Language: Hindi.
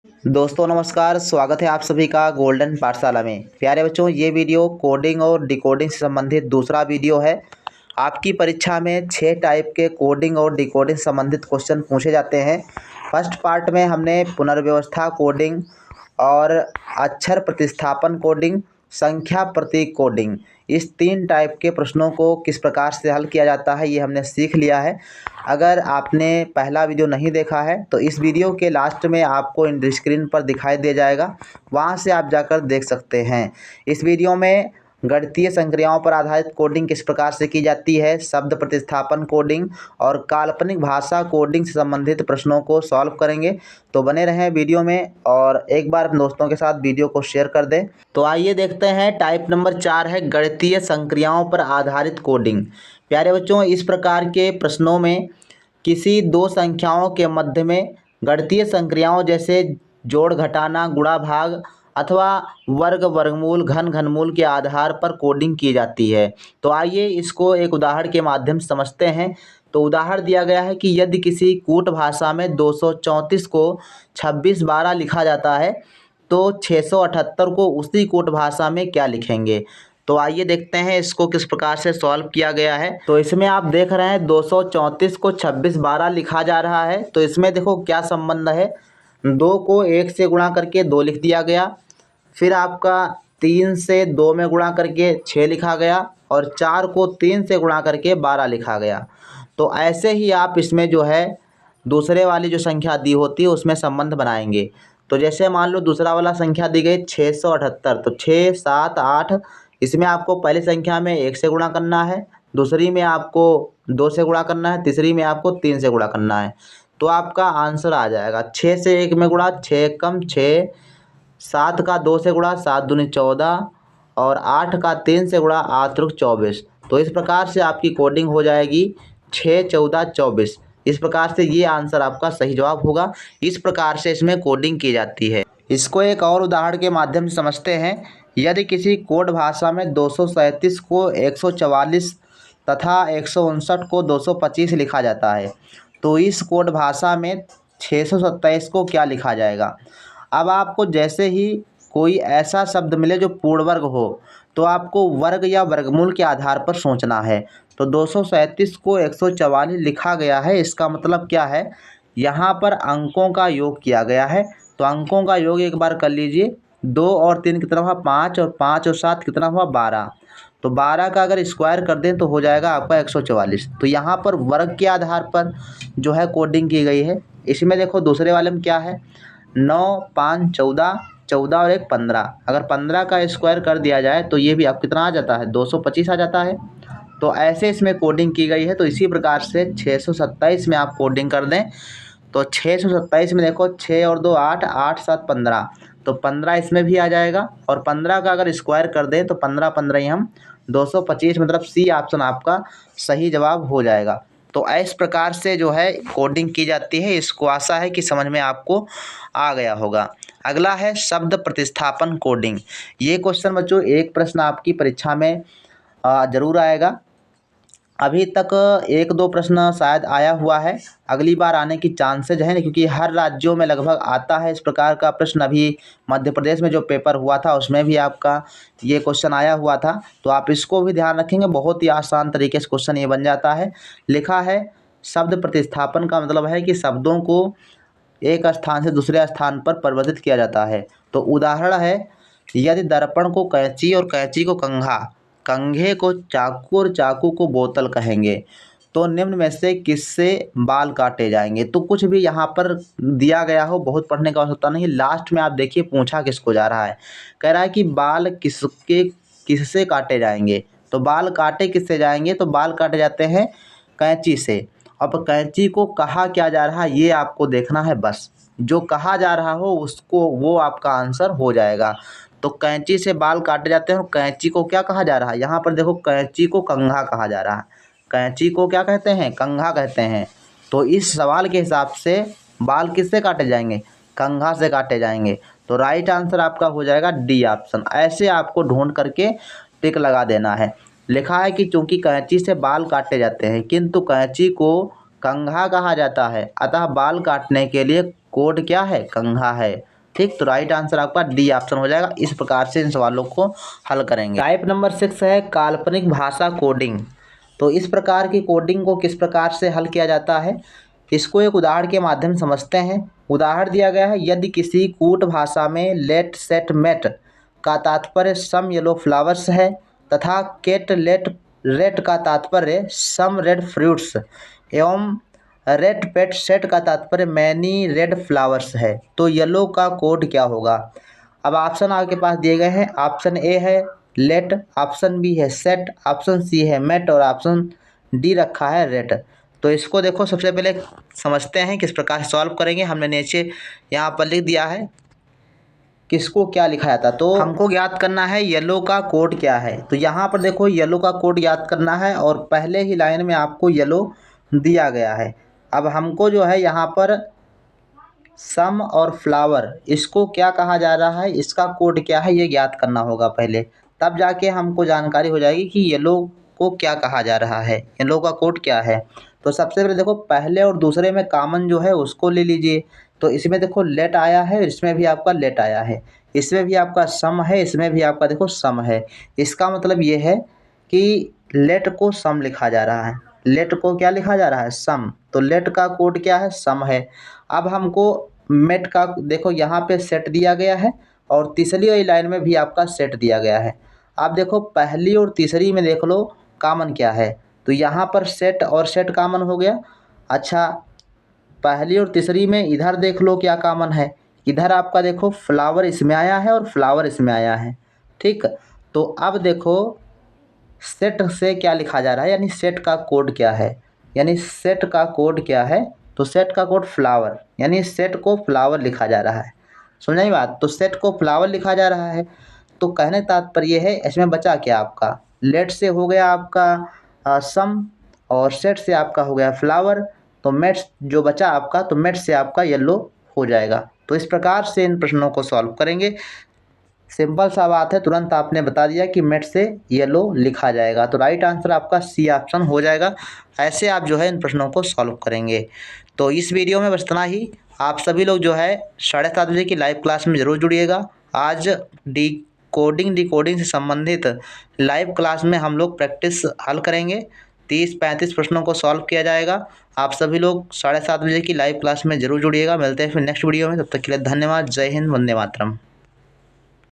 दोस्तों नमस्कार, स्वागत है आप सभी का गोल्डन पाठशाला में। प्यारे बच्चों, ये वीडियो कोडिंग और डिकोडिंग से संबंधित दूसरा वीडियो है। आपकी परीक्षा में 6 टाइप के कोडिंग और डिकोडिंग संबंधित क्वेश्चन पूछे जाते हैं। फर्स्ट पार्ट में हमने पुनर्व्यवस्था कोडिंग और अक्षर प्रतिस्थापन कोडिंग, संख्या प्रतीक कोडिंग, इस 3 टाइप के प्रश्नों को किस प्रकार से हल किया जाता है ये हमने सीख लिया है। अगर आपने पहला वीडियो नहीं देखा है तो इस वीडियो के लास्ट में आपको स्क्रीन पर दिखाई दे जाएगा, वहाँ से आप जाकर देख सकते हैं। इस वीडियो में गणितीय संक्रियाओं पर आधारित कोडिंग किस प्रकार से की जाती है, शब्द प्रतिस्थापन कोडिंग और काल्पनिक भाषा कोडिंग से संबंधित प्रश्नों को सॉल्व करेंगे। तो बने रहें वीडियो में और एक बार अपने दोस्तों के साथ वीडियो को शेयर कर दें। तो आइए देखते हैं। टाइप नंबर 4 है गणितीय संक्रियाओं पर आधारित कोडिंग। प्यारे बच्चों, इस प्रकार के प्रश्नों में किसी दो संख्याओं के मध्य में गणितीय संक्रियाओं जैसे जोड़ घटाना, गुणा भाग अथवा वर्ग वर्गमूल घन घनमूल के आधार पर कोडिंग की जाती है। तो आइए इसको एक उदाहरण के माध्यम से समझते हैं। तो उदाहरण दिया गया है कि यदि किसी कूट भाषा में 234 को 2612 लिखा जाता है तो 678 को उसी कूट भाषा में क्या लिखेंगे। तो आइए देखते हैं इसको किस प्रकार से सॉल्व किया गया है। तो इसमें आप देख रहे हैं 234 को 2612 लिखा जा रहा है। तो इसमें देखो क्या संबंध है, 2 को 1 से गुणा करके 2 लिख दिया गया, फिर आपका 3 से 2 में गुणा करके 6 लिखा गया और 4 को 3 से गुणा करके 12 लिखा गया। तो ऐसे ही आप इसमें जो है दूसरे वाली जो संख्या दी होती है उसमें संबंध बनाएंगे। तो जैसे मान लो दूसरा वाला संख्या दी गई 678, तो 6 7 8, इसमें आपको पहली संख्या में 1 से गुणा करना है, दूसरी में आपको 2 से गुणा करना है, तीसरी में आपको 3 से गुणा करना है। तो आपका आंसर आ जाएगा 6 से 1 में गुणा 6 कम 6, 7 का 2 से गुणा 7 दूनी 14 और 8 का 3 से गुणा 8 त्रिक 24। तो इस प्रकार से आपकी कोडिंग हो जाएगी 6 14 24। इस प्रकार से ये आंसर आपका सही जवाब होगा। इस प्रकार से इसमें कोडिंग की जाती है। इसको एक और उदाहरण के माध्यम से समझते हैं। यदि किसी कोड भाषा में 237 को 144 तथा 159 को 225 लिखा जाता है तो इस कोड भाषा में 627 को क्या लिखा जाएगा। अब आपको जैसे ही कोई ऐसा शब्द मिले जो पूर्ण वर्ग हो तो आपको वर्ग या वर्गमूल के आधार पर सोचना है। तो 237 को 144 लिखा गया है, इसका मतलब क्या है, यहाँ पर अंकों का योग किया गया है। तो अंकों का योग एक बार कर लीजिए, 2 और 3 कितना हुआ 5 और 5 और 7 कितना हुआ 12। तो 12 का अगर स्क्वायर कर दें तो हो जाएगा आपका 144। तो यहाँ पर वर्ग के आधार पर जो है कोडिंग की गई है। इसमें देखो दूसरे वाले में क्या है, 9 5 14, 14 और 1 15। अगर 15 का स्क्वायर कर दिया जाए तो ये भी अब कितना आ जाता है 225 आ जाता है। तो ऐसे इसमें कोडिंग की गई है। तो इसी प्रकार से 627 में आप कोडिंग कर दें तो 627 में देखो 6 और 2 8, 8 7 15, तो 15 इसमें भी आ जाएगा और 15 का अगर स्क्वायर कर दें तो 15 15 ही हम 225, मतलब सी ऑप्शन आपका सही जवाब हो जाएगा। तो इस प्रकार से जो है कोडिंग की जाती है। इसको आशा है कि समझ में आपको आ गया होगा। अगला है शब्द प्रतिस्थापन कोडिंग। ये क्वेश्चन बच्चों एक प्रश्न आपकी परीक्षा में ज़रूर आएगा। अभी तक 1-2 प्रश्न शायद आया हुआ है, अगली बार आने की चांसेज हैं क्योंकि हर राज्यों में लगभग आता है इस प्रकार का प्रश्न। अभी मध्य प्रदेश में जो पेपर हुआ था उसमें भी आपका ये क्वेश्चन आया हुआ था। तो आप इसको भी ध्यान रखेंगे, बहुत ही आसान तरीके से क्वेश्चन ये बन जाता है। लिखा है शब्द प्रतिस्थापन का मतलब है कि शब्दों को एक स्थान से दूसरे स्थान पर परिवर्तित किया जाता है। तो उदाहरण है, यदि दर्पण को कैंची और कैंची को कंघा, कंघे को चाकू और चाकू को बोतल कहेंगे तो निम्न में से किससे बाल काटे जाएंगे। तो कुछ भी यहाँ पर दिया गया हो, बहुत पढ़ने का आवश्यकता नहीं। लास्ट में आप देखिए पूछा किसको जा रहा है, कह रहा है कि बाल किससे काटे जाएंगे। तो बाल काटे किससे जाएंगे, तो बाल काटे जाते हैं कैंची से। अब कैंची को कहा क्या जा रहा है ये आपको देखना है, बस जो कहा जा रहा हो उसको वो आपका आंसर हो जाएगा। तो कैंची से बाल काटे जाते हैं और कैंची को क्या कहा जा रहा है, यहाँ पर देखो कैंची को कंघा कहा जा रहा है। कैंची को क्या कहते हैं, कंघा कहते हैं। तो इस सवाल के हिसाब से बाल किससे काटे जाएंगे, कंघा से काटे जाएंगे। तो राइट आंसर आपका हो जाएगा डी ऑप्शन। ऐसे आपको ढूंढ करके टिक लगा देना है। लिखा है कि चूंकि कैंची से बाल काटे जाते हैं किंतु कैंची को कंघा कहा जाता है, अतः बाल काटने के लिए कोड क्या है, कंघा है। ठीक, तो राइट आंसर आपका डी ऑप्शन हो जाएगा। इस प्रकार से इन सवालों को हल करेंगे। टाइप नंबर 6 है काल्पनिक भाषा कोडिंग। तो इस प्रकार की कोडिंग को किस प्रकार से हल किया जाता है, इसको एक उदाहरण के माध्यम से समझते हैं। उदाहरण दिया गया है, यदि किसी कूट भाषा में लेट सेट मेट का तात्पर्य सम येलो फ्लावर्स है तथा केट लेट रेट का तात्पर्य सम रेड फ्रूट्स एवं रेड पेट सेट का तात्पर्य मैनी रेड फ्लावर्स है, तो येलो का कोड क्या होगा। अब ऑप्शन आपके पास दिए गए हैं। ऑप्शन ए है लेट, ऑप्शन बी है सेट, ऑप्शन सी है मेट और ऑप्शन डी रखा है रेट। तो इसको देखो, सबसे पहले समझते हैं किस प्रकार से सॉल्व करेंगे। हमने नीचे यहाँ पर लिख दिया है किसको क्या लिखा जाता, तो हमको ज्ञात करना है येलो का कोड क्या है। तो यहाँ पर देखो येलो का कोड ज्ञात करना है और पहले ही लाइन में आपको येलो दिया गया है। अब हमको जो है यहाँ पर सम और फ्लावर इसको क्या कहा जा रहा है, इसका कोड क्या है, ये ज्ञात करना होगा पहले, तब जाके हमको जानकारी हो जाएगी कि येलो को क्या कहा जा रहा है, येलो का कोड क्या है। तो सबसे पहले देखो पहले और दूसरे में कॉमन जो है उसको ले लीजिए। तो इसमें देखो लेट आया है, इसमें भी आपका लेट आया है, इसमें भी आपका सम है, इसमें भी आपका देखो सम है। इसका मतलब ये है कि लेट को सम लिखा जा रहा है, लेट को क्या लिखा जा रहा है, सम। तो लेट का कोड क्या है, सम है। अब हमको मेट का देखो यहाँ पे सेट दिया गया है और तीसरी वाली लाइन में भी आपका सेट दिया गया है। आप देखो पहली और तीसरी में देख लो कॉमन क्या है, तो यहाँ पर सेट और सेट कॉमन हो गया। अच्छा, पहली और तीसरी में इधर देख लो क्या कॉमन है, इधर आपका देखो फ्लावर इसमें आया है और फ्लावर इसमें आया है। ठीक, तो अब देखो सेट से क्या लिखा जा रहा है, यानी सेट का कोड क्या है, यानी सेट का कोड क्या है, तो सेट का कोड फ्लावर, यानी सेट को फ्लावर लिखा जा रहा है। समझाई बात, तो सेट को फ्लावर लिखा जा रहा है। तो कहने का तात्पर्य है इसमें बचा क्या आपका, लेट से हो गया आपका सम और सेट से आपका हो गया फ्लावर, तो मेट जो बचा आपका, तो मेट से आपका येलो हो जाएगा। तो इस प्रकार से इन प्रश्नों को सॉल्व करेंगे। सिंपल सा बात है, तुरंत आपने बता दिया कि मेट से येलो लिखा जाएगा, तो राइट आंसर आपका सी ऑप्शन हो जाएगा। ऐसे आप जो है इन प्रश्नों को सॉल्व करेंगे। तो इस वीडियो में बस इतना ही। आप सभी लोग जो है 7:30 बजे की लाइव क्लास में ज़रूर जुड़िएगा। आज डिकोडिंग से संबंधित लाइव क्लास में हम लोग प्रैक्टिस हल करेंगे। 30-35 प्रश्नों को सॉल्व किया जाएगा। आप सभी लोग 7:30 बजे की लाइव क्लास में ज़रूर जुड़िएगा। मिलते हैं फिर नेक्स्ट वीडियो में, तब तक के लिए धन्यवाद। जय हिंद, वंदे मातरम।